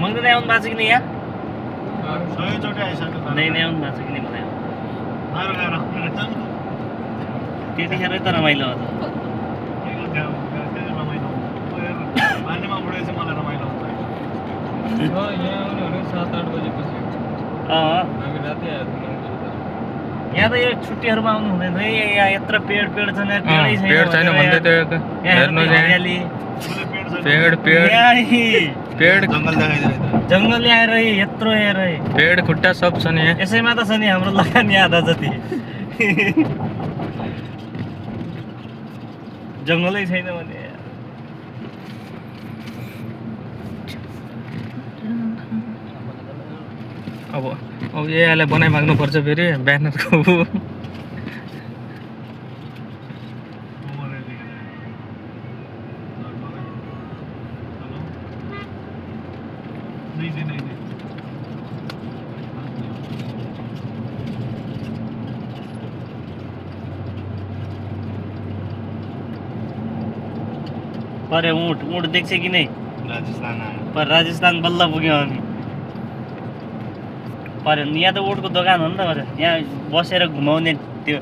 मग्दैन आउनु भएको छ कि नि यहाँ 100 चोटि आइसक्यो नै आउनु भएको छ कि नि मलाई मारो गाह्रो रहेछ त्यतिखेरै त रमाइलो हो मानेमा उडेछ मलाई रमाइलो हुन्छ यहाँ आउनेहरू 7-8 बजेपछि हामी राति आएको थियौँ 9 बजे यहाँ त यो छुट्टीहरूमा आउनु हुँदैन है यहाँ यत्र पेड छन् पेड छैन भन्दै थियो हेर्नु हरियाली पेड जङ्गल देखाइदिएको जङ्गल यहाँ रहे यत्रो यहाँ रहे पेड खुट्टा सब छ नि यहाँ यसैमा त छ नि हाम्रो लगानी आधा जति जङ्गलै छैन भने अब यहाँलाई बनाइमाग्नु पर्छ फेरि ब्यानरको परे ऊँट देख्छ कि नै राजस्थान आयो पर राजस्थान बल्ल पुग्यौँ हामी पऱ्यो यहाँ त ऊँटको दोकान हो नि त यहाँ बसेर घुमाउने त्यो